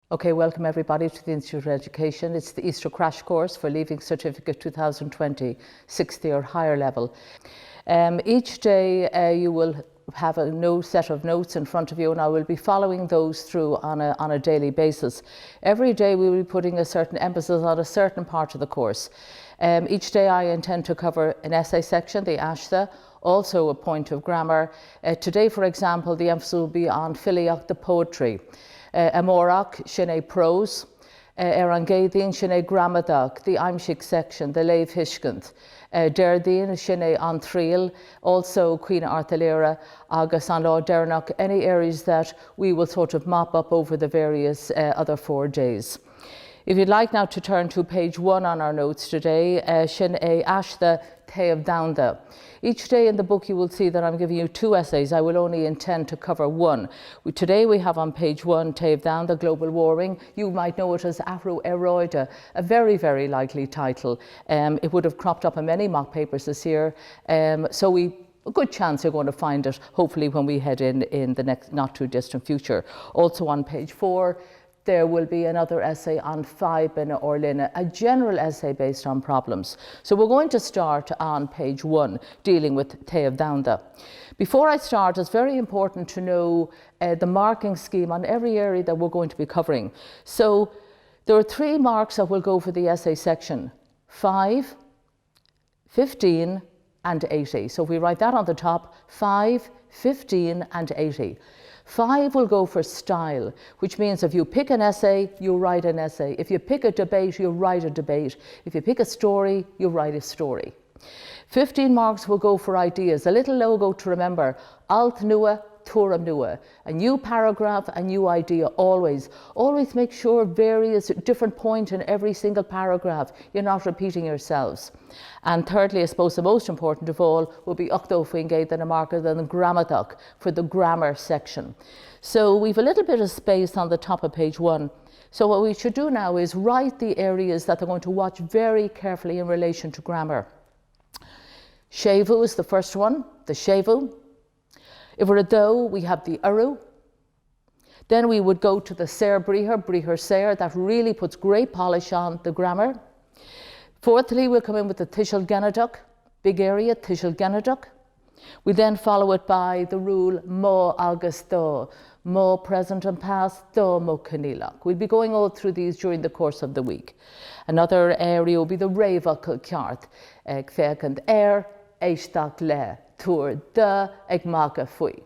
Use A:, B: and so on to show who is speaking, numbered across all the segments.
A: Okay, welcome everybody to the Institute of Education. It's the Easter Crash Course for Leaving Certificate 2020, 60 or higher level. Each day you will have a set of notes in front of you, and I will be following those through on a daily basis. Every day we will be putting a certain emphasis on a certain part of the course. Each day I intend to cover an essay section, the Ashta, also a point of grammar. Today, for example, the emphasis will be on Filiach, the poetry. Amorach, Shine prose, Erangadian, Shine grammadag, the Aimshik section, the Leiv Hishkant, Derdin, Shine Antriel, also Queen Arthalera, Agus an Law Dernach, any areas that we will sort of mop up over the various other 4 days. If you'd like now to turn to page 1 on our notes today, Shine Ashta Taev Downda. Each day in the book you will see that I'm giving you 2 essays. I will only intend to cover 1. Today we have on page 1 Taev Downda, Global Warming. You might know it as Afro Eroida, a very, very likely title. It would have cropped up in many mock papers this year. So a good chance you're going to find it, hopefully, when we head in the next not too distant future. Also on page 4, there will be another essay on Faibin or Lina, a general essay based on problems. So we're going to start on page 1, dealing with Taev Downda. Before I start, it's very important to know the marking scheme on every area that we're going to be covering. So there are 3 marks that will go for the essay section: 5, 15, and 80. So if we write that on the top, 5, 15, and 80. 5 will go for style, which means if you pick an essay, you write an essay. If you pick a debate, you write a debate. If you pick a story, you write a story. 15 marks will go for ideas. A little logo to remember: alt nua, turam nua. A new paragraph, a new idea, always. Always make sure various different point in every single paragraph. You're not repeating yourselves. And thirdly, I suppose the most important of all, will be Octo Fingate and a marker than Grammatak for the grammar section. So we've a little bit of space on the top of page 1. So what we should do now is write the areas that they're going to watch very carefully in relation to grammar. Shevu is the first one, the Shevu. If we're a dough, we have the Uru. Then we would go to the Ser Briher, Briher Ser. That really puts great polish on the grammar. Fourthly, we'll come in with the Tishel Genaduk, big area, Tishel Genaduk. We then follow it by the rule Mo Agus Do, Mo present and past, Do Mo Kanilak. We'll be going all through these during the course of the week. Another area will be the Reva Kyart, Kfekand Air, Eistak Le, Tur De, Egmaka Fui.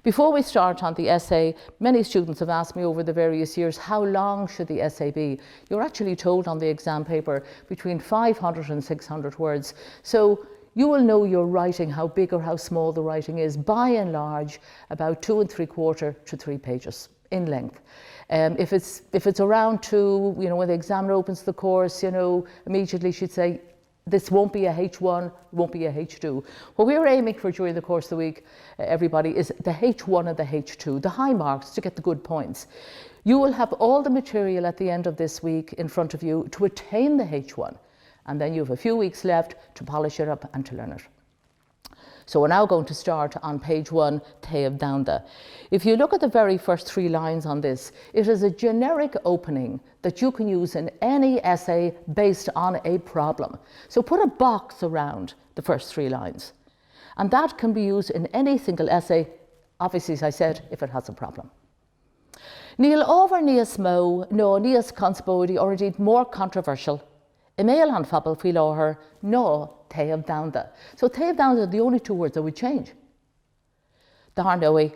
A: Before we start on the essay, many students have asked me over the various years, how long should the essay be? You're actually told on the exam paper between 500 and 600 words. So you will know your writing, how big or how small the writing is, by and large, about 2 3/4 to 3 pages in length. If it's around 2, when the examiner opens the course, immediately she'd say, this won't be a H1, won't be a H2. What we're aiming for during the course of the week, everybody, is the H1 and the H2, the high marks to get the good points. You will have all the material at the end of this week in front of you to attain the H1, and then you have a few weeks left to polish it up and to learn it. So we're now going to start on page 1, Taev Downda. If you look at the very first 3 lines on this, it is a generic opening that you can use in any essay based on a problem. So put a box around the first 3 lines. And that can be used in any single essay, obviously, as I said, if it has a problem. Níl over níos mó, no níos conspódi, or indeed more controversial, email an fabel fi láthar, no Taev Downda. So Taev Downda are the only 2 words that would change. Dar noe.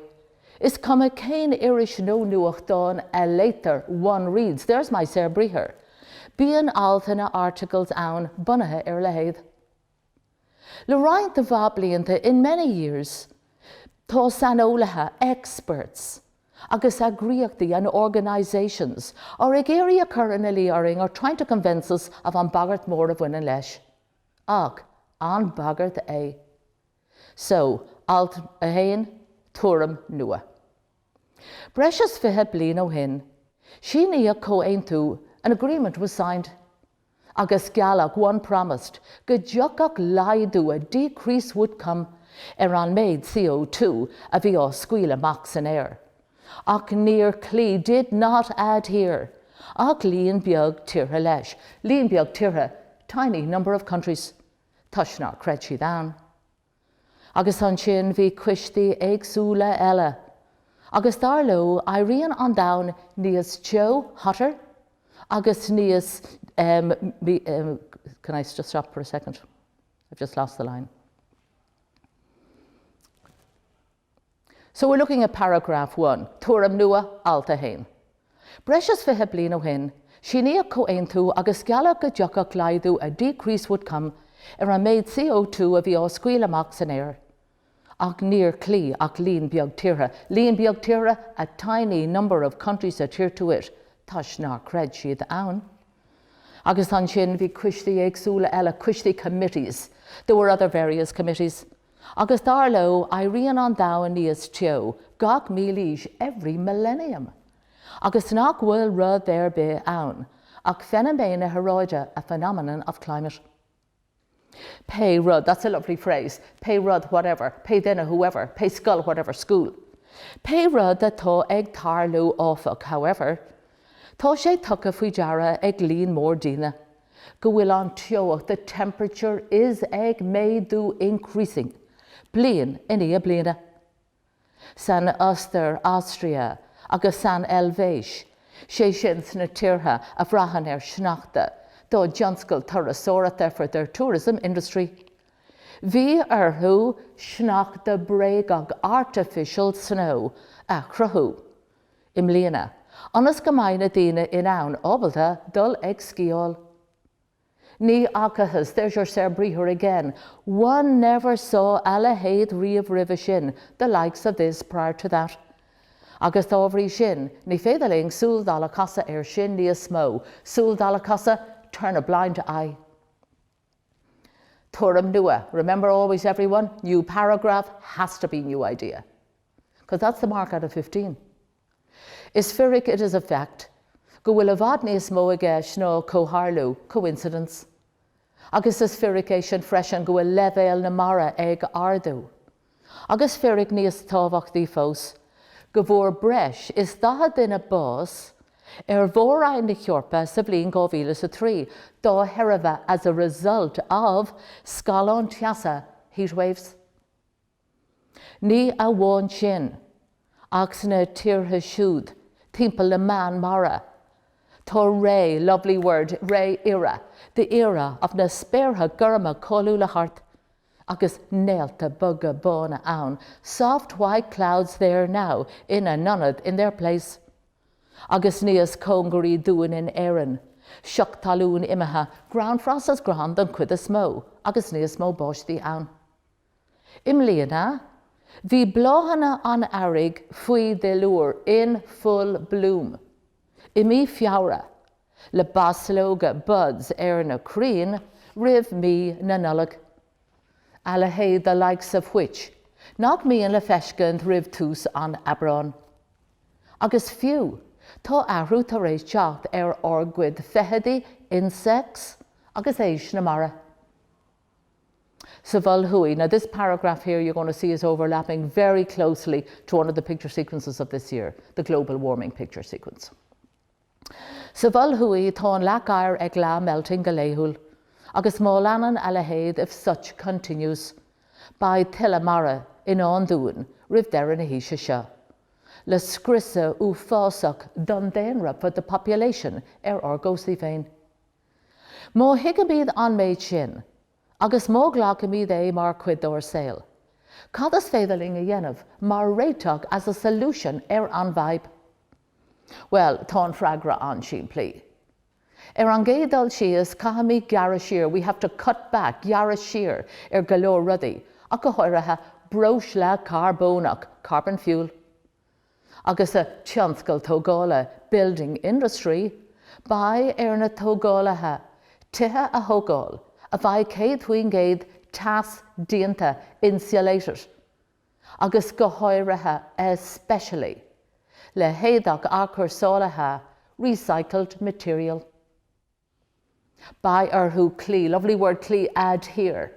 A: Is come a cain irish no nuach don a later one reads. There's my Ser Briher. Bian althana articles aun bunahe lehaid. Lorraine the vablianta in many years, to sanolaha experts, agus agriachti and organisations, or area currently are trying to convince us of an bagart more of winning lesh. Ag, an bagart a. So, alt a hain, turum nua. Precious fihe blino hin. She nia co aintu, an agreement was signed. Agus galach one promised, gajukak laidu a decrease would come, eran made CO2, a vio squeal a max in air. Ach near Clee did not adhere. Ach líon beag tíre leis. Líon beag tíre, tiny number of countries. Tushnar cred si down. Agus an sin bhí cuistí éagsúla eile. Agus darló Irene an down níos Joe hotter. Agus níos, can I just stop for a second? I've just lost the line. So we're looking at paragraph 1. Tuaram nua alta hain. Precious fihe blino hin. Shinia co eintu agus gala gajoka glaidu a decrease would come a made CO2 of your squeal max in air. Ach near Clee, ach lean biog tira, a tiny number of countries adhere to it. Tash nar cred she the own. Agus an sin vi cuishti eigsúla ella cuishti committees. There were other various committees. Agus darlo Irene an down níos teo, gach mílís every millennium. Agus nach will rud there be own, ach fenomena heroida a phenomenon of climate. Pay rud, that's a lovely phrase. Pay rud whatever, pay dinner whoever, pay skull whatever school. Pay rud that to eg tarlu ofuk, however, to she tucka fujara eg lean more dina. Go will on teo, the temperature is eg may do increasing. Blian inia bliana. San Oster, Austria, agus San Elveish, she shins na tirha a vrahan schnachta, do Janskal Tarasorata for their tourism industry. Vi who schnachta bregag artificial snow a crahu. Imliana, onas gemeine dina in aun obelta dul exskiol. Ní acahas, there's your serbriher again. One never saw alahaid riv rivishin, the likes of this prior to that. Agus dovri shin, ni fedaling sul dalakasa shin ni smo, sul dalakasa turn a blind eye. Turam nua, remember always everyone, new paragraph has to be new idea. Because that's the mark out of 15. Ispheric it is a fact. Go will avad ni smo agash no coharlu, coincidence. Agus ispherication fresh and go a level namara eg ardu. Agus spheric ni is tovach di fos. Gavor bresh is that in a boss, vora in the Hjorpa Sablin Govilas a 3, do herava as a result of scalon tiasa heat waves. Ni a one chin, axna tir hashud, timpel a man mara. To ray, lovely word, ray era, the era of na sperha gurma kolula heart. Agus nelta bugga bona aun, soft white clouds there now, in a nonad in their place. Agus nias congari doin in Erin, shuk taloon imaha, ground frost as grand than quid a smo, agus nias mo bosh the aun. Imliana, vi blohana an arig fui de lure in full bloom. Imi fiaura, le basloga buds erna creen, riv me nanullak. Alahay the likes of which, knock me in la feshkend riv tus on Abron. Agus few, to aru tareis chacht orgwid fehedi insects, agus eish namara. Saval hui, now this paragraph here you're going to see is overlapping very closely to one of the picture sequences of this year, the global warming picture sequence. Saval hui, ton lakar egla melting galehul. Agus molanan alahaid if such continues, by telemara in onduin, riv derin hisha. Le scrissa u fosak dun denra for the population orgosi vein. Mo higamid on made shin, agus mo glakamid e mar quid or sale. Cadas fedaling a yenov, mar retog as a solution on vibe. Well, ton fragra on sheen plea. Erangedal sheas kahami garashir, we have to cut back garashir galore ruddy. Akahoiraha broshla carbonak, carbon fuel. Agus a chanskal togola building industry by erna togolaha tiha a hogol, a vai kaid huingade tas dienta insulated. Agus gahoiraha especially le heidak akar solaha recycled material. By who clee, lovely word clee, add here.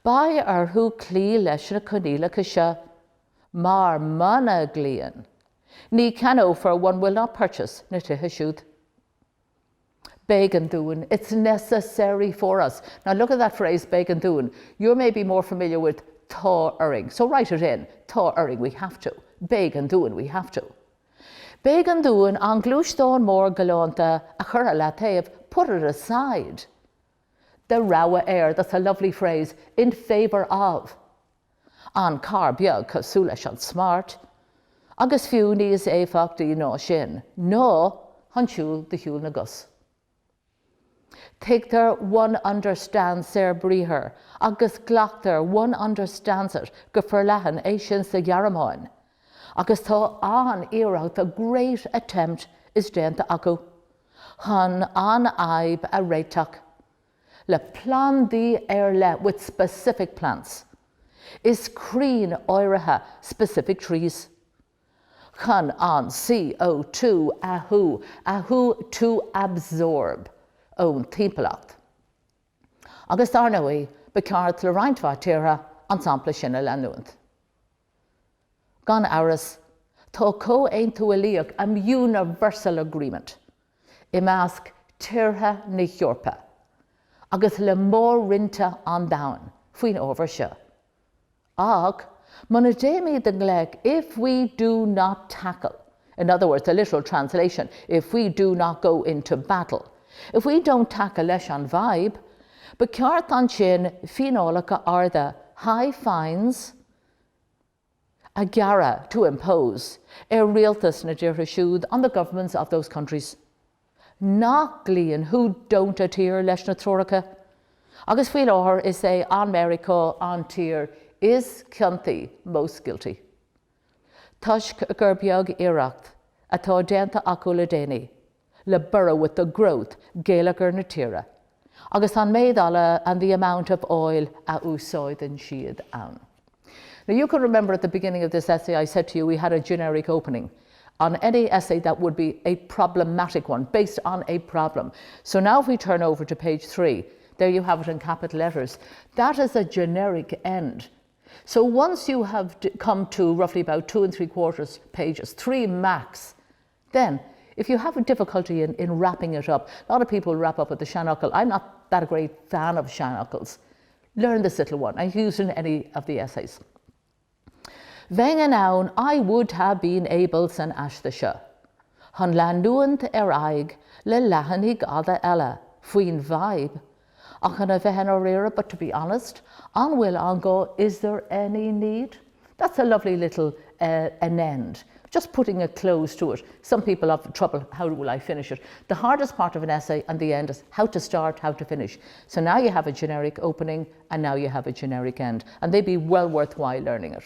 A: By who clee leshna conila kasha, mar mana glian. Ní cano for one will not purchase, na tithe siúd. Beg and doing, it's necessary for us. Now look at that phrase, beg and doing. You may be more familiar with tá uring. So write it in, tá uring, we have to. Beg and doing, we have to. Beg and doing, an glúistón mór galanta, a chur le taobh, put it aside. The rawa air, that's a lovely phrase, in favour of. An car beag cosú leis an smart. Agus fiú níos éfachtaí ná sin. No, hansúil de hiúl na gus. Teigtar one understands ser bríher, agus glachtar one understands it, go furlahan é sin sa ghearamáin. Agus tá an iarracht, a great attempt is déanta acu. Han an aib a réiteach. Le plan di le with specific plants. Is creen oireha specific trees. Chan an CO2 ahu to absorb. Own timpelacht. Agus arnaí be ceart le roiintmha tíre an sampla sinna le nuant. Gan áras, tá co-aontu elíoch am universal agreement. I measc tíortha na Heorpa. Agus le mór rinta an down, faoin over seo. Ag, mana déimi den gleg, if we do not tackle, in other words, the literal translation, if we do not go into battle, if we don't tackle leis an vibe, but ceart an sin finálacha arda high fines a gara to impose rialtas na dtíortha siúd on the governments of those countries. Nach glíonn who don't adhere leis na tróracha. Agus faoi láthair is é an America an tír is ciantaí most guilty. Tusk gur beag iarracht atá déanta acu le déanaí. Le burrow with the growth, Gaeilgear na tíre. Agus an méadala and the amount of oil a úsáid an siad ann. Now you can remember at the beginning of this essay I said to you we had a generic opening on any essay that would be a problematic one, based on a problem. So now if we turn over to page 3, there you have it in capital letters. That is a generic end. So once you have come to roughly about 2 3/4 pages, 3 max, then if you have a difficulty in wrapping it up, a lot of people wrap up with the shanachal. I'm not that a great fan of shanachals. Learn this little one. I use it in any of the essays. Venga noun, I would have been able san ashtha. Han landuant aig le lahanig ada ella, fuin vibe. Achan a vehen orera, but to be honest, an will an go, is there any need? That's a lovely little an end. Just putting a close to it. Some people have trouble, how will I finish it? The hardest part of an essay and the end is how to start, how to finish. So now you have a generic opening and now you have a generic end. And they'd be well worthwhile learning it.